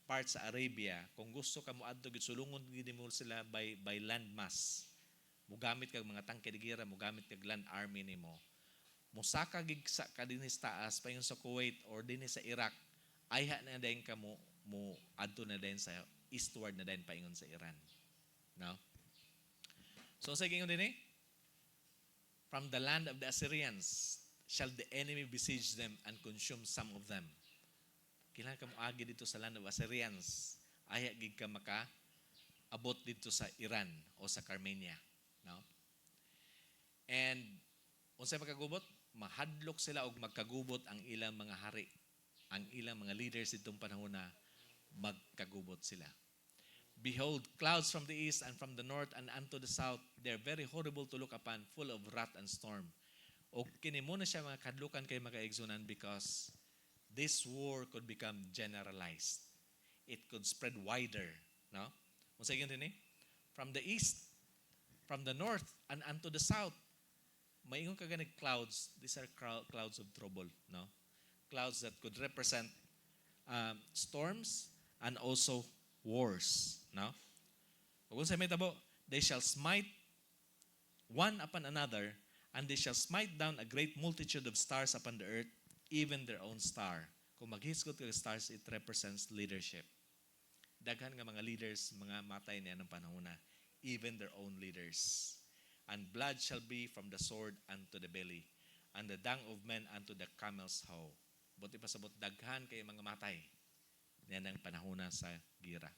part sa Arabia, kung gusto ka muadto gid sulungon gid mo sila by land mass. Mugamit kag mga tangke de gera, mugamit kag land army nimo. Musaka gig sa kadinis taas payon sa Kuwait or dinhi sa Iraq, ayha na dayon ka mo adto na dayon sa eastward na dayon paingon sa Iran. No? So sa gingon dinhi, from the land of the Assyrians shall the enemy besiege them and consume some of them. Kailangan ka moagi dito sa land of Assyrians. Ayha gig ka maka abot dito sa Iran o sa Carmenia. No? And unsay makagubot? Mahadlok sila og magkagubot ang ilang mga hari. Ang ilang mga leaders itong panahon na magkagubot sila. Behold, clouds from the east and from the north and unto the south, they are very horrible to look upon, full of wrath and storm. O kini mo na siya mga kadlukan kay mga igsunan because this war could become generalized. It could spread wider. No? Unsay gyud ni? From the east, from the north, and unto the south. Maingon ka ganig clouds. These are clouds of trouble. No? Clouds that could represent storms and also wars. No? Kung sa may tabo, they shall smite one upon another, and they shall smite down a great multitude of stars upon the earth, even their own star. Kung maghisgot ka stars, it represents leadership. Daghan nga mga leaders, mga matay niya ng panahon na, even their own leaders. And blood shall be from the sword unto the belly, and the dung of men unto the camel's hoe. Buti pa sabot, daghan kay mga matay. Yan ang panahon na sa gira.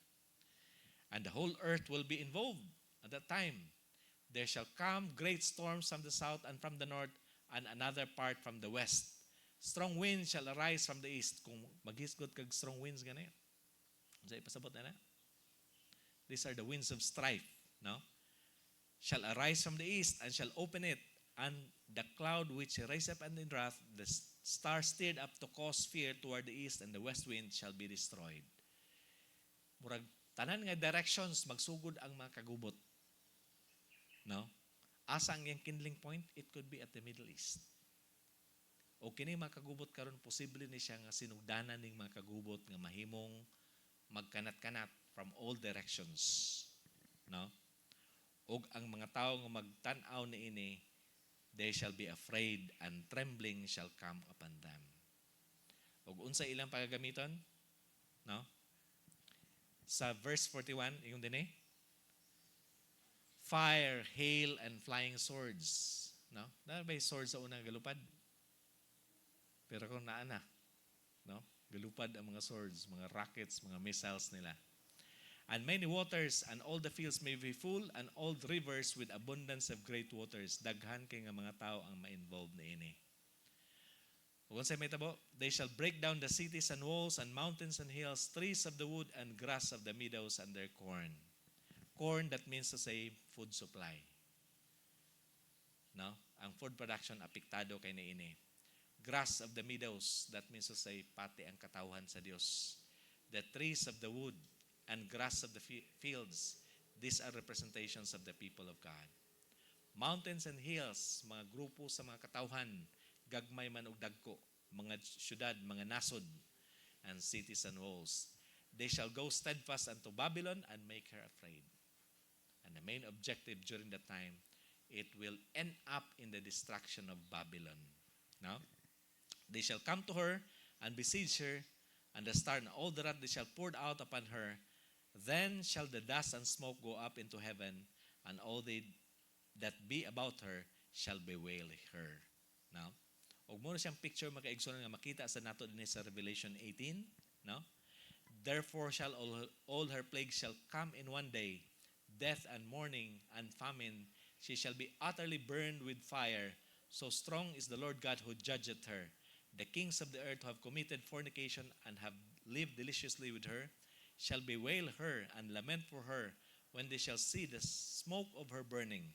And the whole earth will be involved at that time. There shall come great storms from the south and from the north, and another part from the west. Strong winds shall arise from the east. Kung maghisgot kag strong winds gani. Unsay pasabot na? These are the winds of strife, no? Shall arise from the east and shall open it, and the cloud which raised up in wrath, the star stirred up to cause fear toward the east, and the west wind shall be destroyed. Murag tanan nga directions magsugod ang mga kagubot. No? Asa ang iyang kindling point? It could be at the Middle East. O kini makagubot karon posible ni siya nga sinugdanan ning mga kagubot nga mahimong magkanat-kanat from all directions. No? Og ang mga tao nga magtan-aw niini, they shall be afraid and trembling shall come upon them. Og unsa ilang pagagamiton? No? Sa verse 41, yung dinhi, fire, hail, and flying swords. No? Dahil ba yung swords sa unang galupad? Pero kung naana, no? Galupad ang mga swords, mga rockets, mga missiles nila. And many waters, and all the fields may be full, and all the rivers with abundance of great waters. Daghan kay nga mga tao ang ma-involve niini. Kung sa may tabo, they shall break down the cities and walls and mountains and hills, trees of the wood and grass of the meadows and their corn. Corn, that means to say food supply. No? Ang food production apektado kay niini. Grass of the meadows, that means to say pati ang katawhan sa Dios. The trees of the wood and grass of the fields, these are representations of the people of God. Mountains and hills, mga grupo sa mga katawhan, gagmay man og dagko, mga syudad, mga nasod, and cities and walls. They shall go steadfast unto Babylon and make her afraid. And the main objective during that time, it will end up in the destruction of Babylon. Now, they shall come to her and besiege her, and the star and all the wrath they shall pour out upon her. Then shall the dust and smoke go up into heaven, and all they that be about her shall bewail her. Now, og mo na siyang picture makaigsoon nga makita sa nato dinhi sa Revelation 18, no? Therefore shall all her plagues shall come in one day, death and mourning and famine. She shall be utterly burned with fire. So strong is the Lord God who judgeth her. The kings of the earth who have committed fornication and have lived deliciously with her shall bewail her and lament for her when they shall see the smoke of her burning,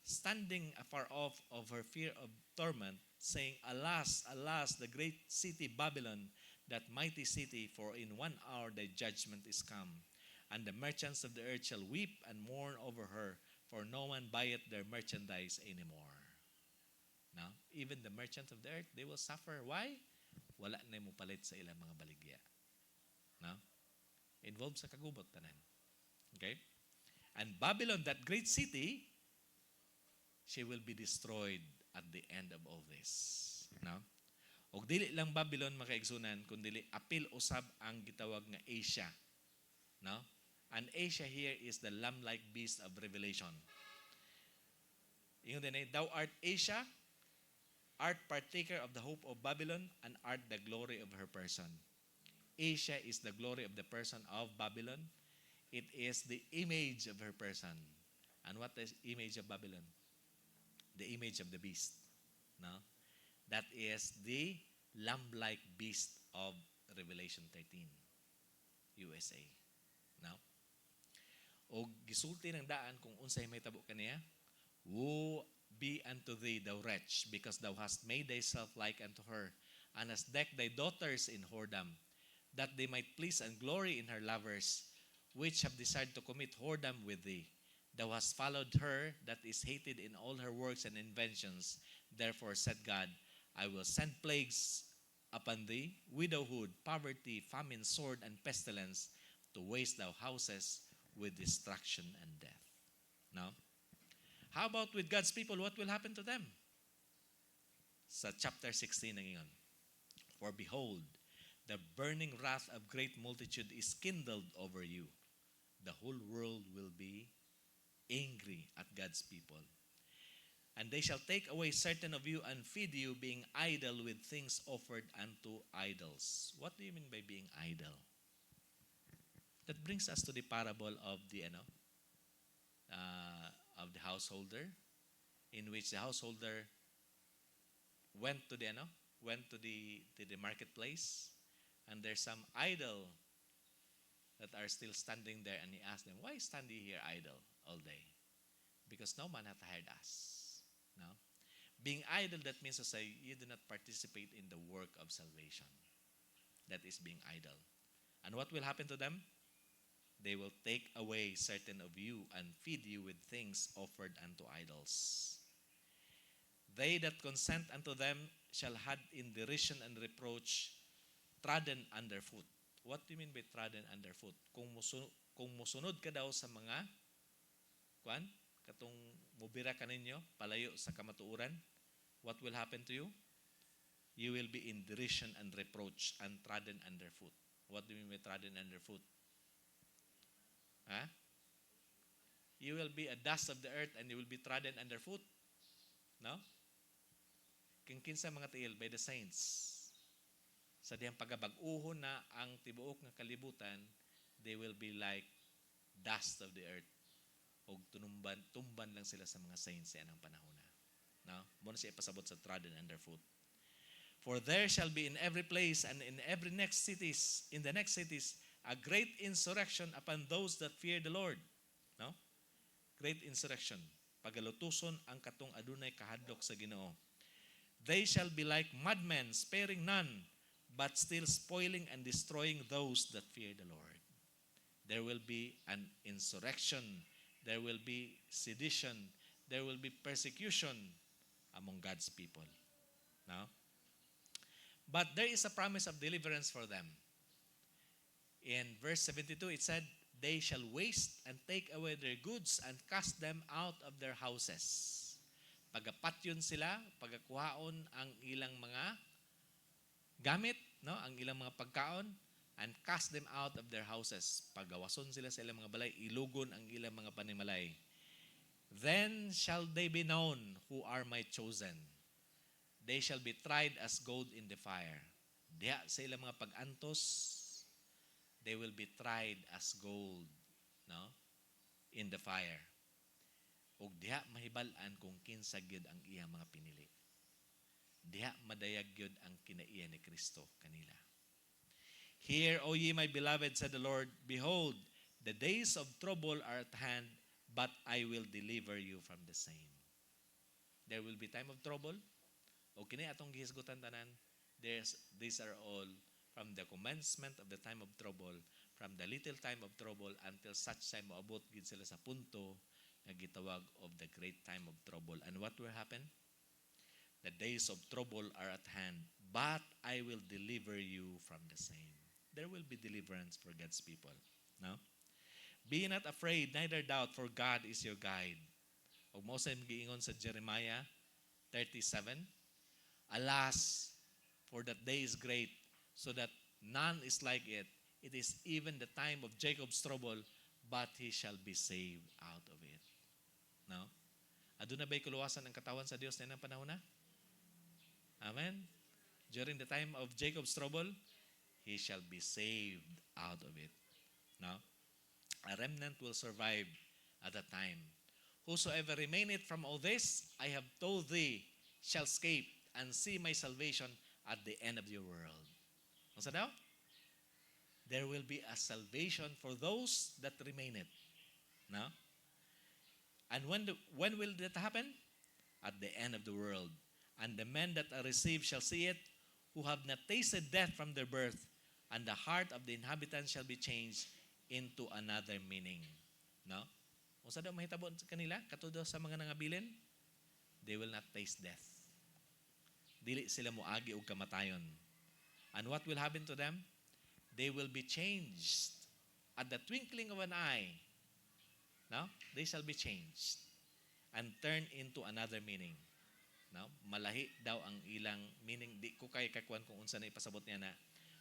standing afar off of her fear of torment, saying, Alas, alas, the great city Babylon, that mighty city, for in 1 hour thy judgment is come. And the merchants of the earth shall weep and mourn over her, for no one buyeth their merchandise anymore. Now, even the merchants of the earth, they will suffer. Why? Wala na mo palit sa ilang mga baligya. No? Involved sa kagubot tanan. Okay? And Babylon, that great city, she will be destroyed at the end of all this. No? Og dili lang Babylon makaigsunan, kundi apil usab ang gitawag nga Asia. No? And Asia here is the lamb-like beast of Revelation. Ingon din, thou art Asia, art partaker of the hope of Babylon, and art the glory of her person. Asia is the glory of the person of Babylon. It is the image of her person. And what is image of Babylon? The image of the beast. No? That is the lamb-like beast of Revelation 13, USA. No? O gisulti ng daan kung unsay may tabo kaniya, woe be unto thee, thou wretch, because thou hast made thyself like unto her, and hast decked thy daughters in whoredom, that they might please and glory in her lovers, which have desired to commit whoredom with thee. Thou hast followed her that is hated in all her works and inventions. Therefore said God, I will send plagues upon thee, widowhood, poverty, famine, sword, and pestilence, to waste thou houses with destruction and death. Now, how about with God's people? What will happen to them? Sa chapter 16 ng ingon, for behold, the burning wrath of great multitude is kindled over you. The whole world will be angry at God's people. And they shall take away certain of you and feed you, being idle with things offered unto idols. What do you mean by being idle? That brings us to the parable of the householder, in which the householder went to the marketplace, and there's some idol that are still standing there, and he asked them, why stand ye here idle all day? Because no man hath hired us. No? Being idle, that means to say you do not participate in the work of salvation. That is being idle. And what will happen to them? They will take away certain of you and feed you with things offered unto idols. They that consent unto them shall have in derision and reproach, trodden underfoot. What do you mean by trodden underfoot? Kung musunod ka daw sa mga katong mubira ka ninyo, palayo sa kamatuuran, what will happen to you? You will be in derision and reproach and trodden underfoot. What do you mean by trodden underfoot? Huh? You will be a dust of the earth and you will be trodden underfoot. No? Kinsa mga tiil by the saints. Sa diyang pagabag-uhon na ang tibuok nga kalibutan, they will be like dust of the earth. O tumban lang sila sa mga saints sa anang panahon na. No? Muna siya ipasabot sa trodden underfoot. For there shall be in every place and in the next cities, a great insurrection upon those that fear the Lord. No? Great insurrection. Pagalutuson ang katong adunay kahadlok sa Ginoo. They shall be like madmen, sparing none, but still spoiling and destroying those that fear the Lord. There will be an insurrection. There will be sedition. There will be persecution among God's people. No? But there is a promise of deliverance for them. In verse 72, it said, they shall waste and take away their goods and cast them out of their houses. Pagapatyon sila, pagakuhaon ang ilang mga gamit, no, ang ilang mga pagkaon, and cast them out of their houses. Pagawason sila sa ilang mga balay, ilugon ang ilang mga panimalay. Then shall they be known who are my chosen. They shall be tried as gold in the fire. Diha sa ilang mga pag-antos, they will be tried as gold, no, in the fire. Ug diha mahibal-an kung kinsa gyud ang iyang mga pinili. Diha madayag gyud ang kinaiya ni Kristo kanila. Hear, O ye my beloved, said the Lord, behold, the days of trouble are at hand, but I will deliver you from the same. There will be time of trouble. O kini atong gihisgutan tanan, these are all from the commencement of the time of trouble, from the little time of trouble until such time moabot gid sila sa punto nga gitawag of the great time of trouble. And what will happen? The days of trouble are at hand, but I will deliver you from the same. There will be deliverance for God's people. No? Be not afraid, neither doubt, for God is your guide. Og mo sa giingon sa Jeremiah 37, alas, for that day is great, so that none is like it. It is even the time of Jacob's trouble, but he shall be saved out of it. No? Aduna ba'y kuluwasan ang katawan sa Dios na ng panahon na? Amen? During the time of Jacob's trouble, he shall be saved out of it. No? A remnant will survive at that time. Whosoever remaineth from all this, I have told thee, shall escape and see my salvation at the end of your world. Ano sa daw? There will be a salvation for those that remaineth. No? And when will that happen? At the end of the world. And the men that are received shall see it, who have not tasted death from their birth, and the heart of the inhabitants shall be changed into another meaning. No? Kung sa daw mahitabo kanila, katudo sa mga nangabilin, they will not taste death. Dili sila moagi og kamatayon. And what will happen to them? They will be changed at the twinkling of an eye. No? They shall be changed and turn into another meaning. No? Malahi daw ang ilang meaning. Di ko kay kakuan kung unsa na ipasabot niya na,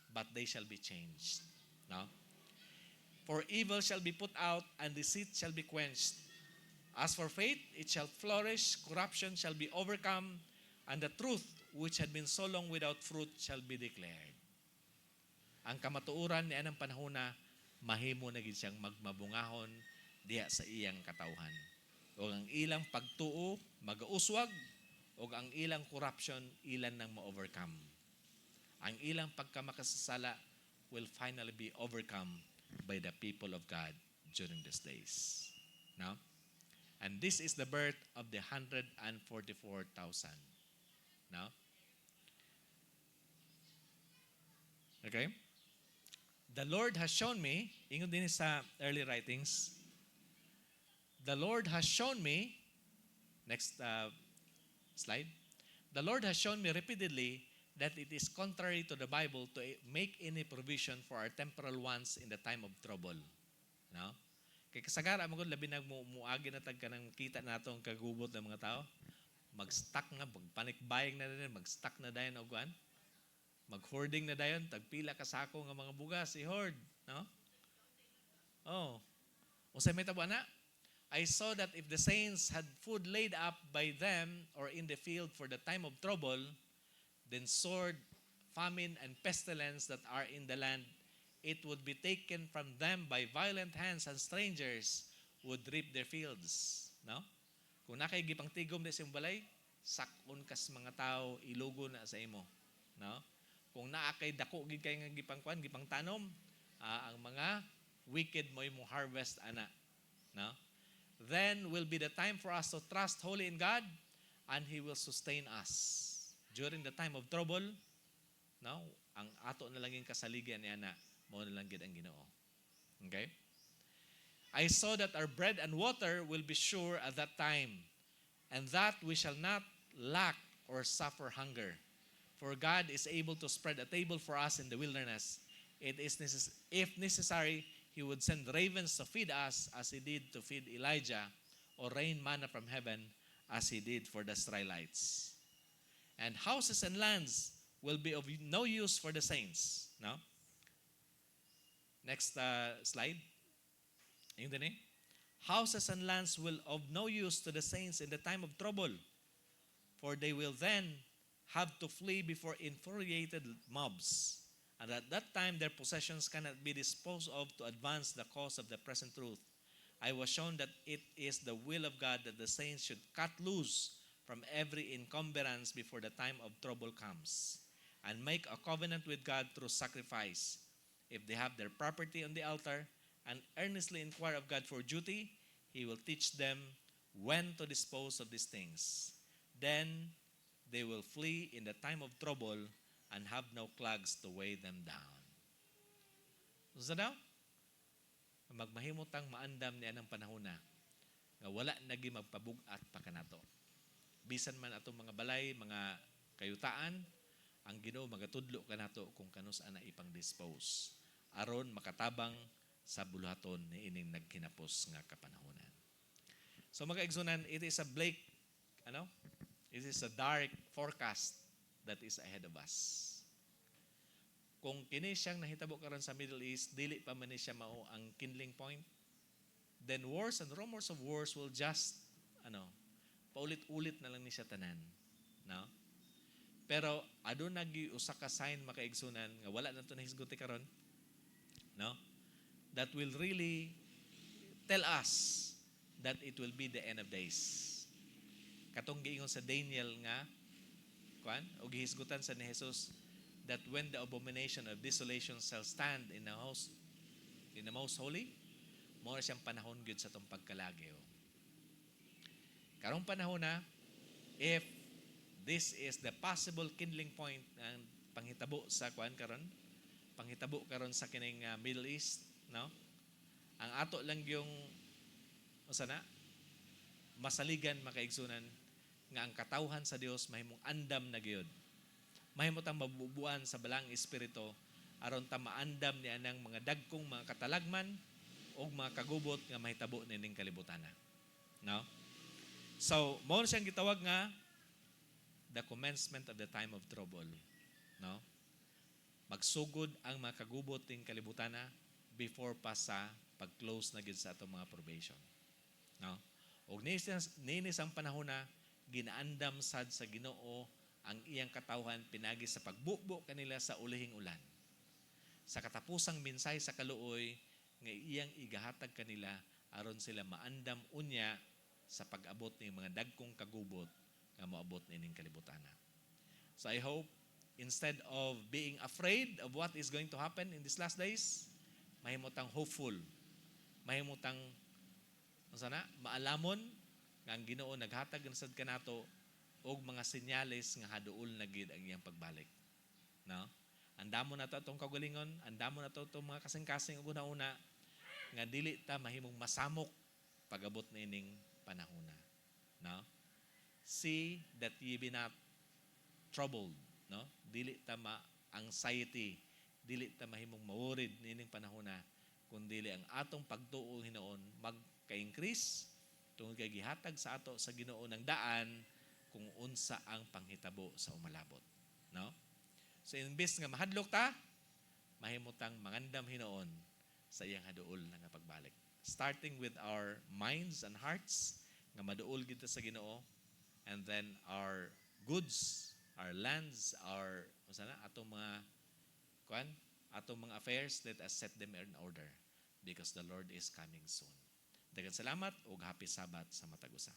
but they shall be changed. No? For evil shall be put out, and deceit shall be quenched. As for faith, it shall flourish, corruption shall be overcome, and the truth, which had been so long without fruit, shall be declared. Ang kamatuoran niya ng panahon na mahimo na gid siyang magmabungahon diha sa iyang katawhan. O ang ilang pagtuo magauswag, o ang ilang corruption ilan nang ma-overcome. Ang ilang pagkamakasasala will finally be overcome by the people of God during these days. Now, and this is the birth of the 144,000. Now, okay? The Lord has shown me, ingon din sa early writings, the Lord has shown me, next slide, the Lord has shown me repeatedly that it is contrary to the Bible to make any provision for our temporal wants in the time of trouble. No? Kaya kasagara, magod labi na muagi na tagka ng kita natong kagubot ng mga tao, mag-stuck na, magpanikbayang na din, mag-stuck na dayon o guan, mag-hoarding na dayon, tagpila kasako ng mga bugas, i-hoard. No? Oh. Usay may tabo na, I saw that if the saints had food laid up by them or in the field for the time of trouble, then sword, famine, and pestilence that are in the land, it would be taken from them by violent hands, and strangers would reap their fields. No? Kung nakay gipang tigom na sa balay, sakon kas mga tao, ilugo na sa imo. No? Kung naakay dako gid kay nga gipang kwan, gipang tanom, ang mga wicked mo imo harvest ana. No? Then will be the time for us to trust wholly in God, and He will sustain us. During the time of trouble, no, ang ato na lang yung kasaligan niya na, mao na lang gid ang Ginoo. Okay? I saw that our bread and water will be sure at that time, and that we shall not lack or suffer hunger. For God is able to spread a table for us in the wilderness. If necessary, He would send ravens to feed us as He did to feed Elijah, or rain manna from heaven as He did for the Israelites. And houses and lands will be of no use for the saints. No? Next slide. Yung din eh. Houses and lands will of no use to the saints in the time of trouble, for they will then have to flee before infuriated mobs. And at that time, their possessions cannot be disposed of to advance the cause of the present truth. I was shown that it is the will of God that the saints should cut loose from every encumbrance before the time of trouble comes, and make a covenant with God through sacrifice. If they have their property on the altar and earnestly inquire of God for duty, He will teach them when to dispose of these things. Then they will flee in the time of trouble and have no clogs to weigh them down. So daw, magmahimutang maandam niya ng panahon na nga wala nagi magpabug-at pa kanato. Bisan man atong mga balay, mga kayutaan, ang Ginoo magatudlo kanato kung kanus ana ipang-dispose aron makatabang sa buluhaton ni ining nagkinapos nga kapanahon. So mga igsunan, it is a it is a dark forecast that is ahead of us. Kung kini siyang nahitabo karon sa Middle East, dili pa man ni siya mao ang kindling point, then wars and rumors of wars will just paulit-ulit na lang ni siya tanan. No? Pero adun nagi usa ka sign makaigsunan nga wala na to nahisguti karon, no? That will really tell us that it will be the end of days. Katong giingon sa Daniel nga o gihisgutan sa ni Jesus that when the abomination of desolation shall stand in the most holy, mo siyang panahon gyud sa tong pagkalagyo. Karong panahon na, if this is the possible kindling point ang panghitabo sa panghitabo karon sa kining Middle East, no? Ang ato lang yung masaligan makaigsunan nga ang katawhan sa Dios mahimong andam na gyud. Mahimo tang mabubuan sa balang espiritu aron ta maandam ni anang mga dagkong mga katalagman o mga kagubot nga mahitabo nining kalibutan. No? So, mo siyang gitawag nga the commencement of the time of trouble. No? Magsugod ang mga kagubot ning kalibutan before pa sa pag-close na gid sa atong mga probation. No? Og ninis ang panahon na ginaandam sad sa Ginoo ang iyang katawhan pinagi sa pagbubo kanila sa ulihing ulan. Sa katapusang minsay sa kaluoy nga iyang igahatag kanila aron sila maandam unya sa pag-abot ng mga dagkong kagubot nga moabot nining kalibutan. So I hope instead of being afraid of what is going to happen in these last days, mahimutang hopeful. Mahimutang maalamon nga ang Ginoo naghatag sad kanato og mga senyales nga haduol na gid ang iyang pagbalik. No? Andamo na to itong kagalingon, andamo na to itong mga kasing-kasing ug una-una nga dili ta mahimong masamok pag-abot nining panahon. No? See that ye be not troubled, no? Dili ta anxiety, dili ta mahimong ma-worried nining panahon kundi ang atong pagtuo hinoon magka-increase tungod kay gihatag sa ato sa Ginoo ng daan kung unsa ang panghitabo sa umalabot. No? So imbes nga mahadlok ta, mahimutang mangandam hinoon sa iyang haduol nga pagbalik. Starting with our minds and hearts nga maduol gid sa Ginoo, and then our goods, our lands, our atong mga affairs, let us set them in order because the Lord is coming soon. Daghang salamat ug happy Sabbath sa matag usa.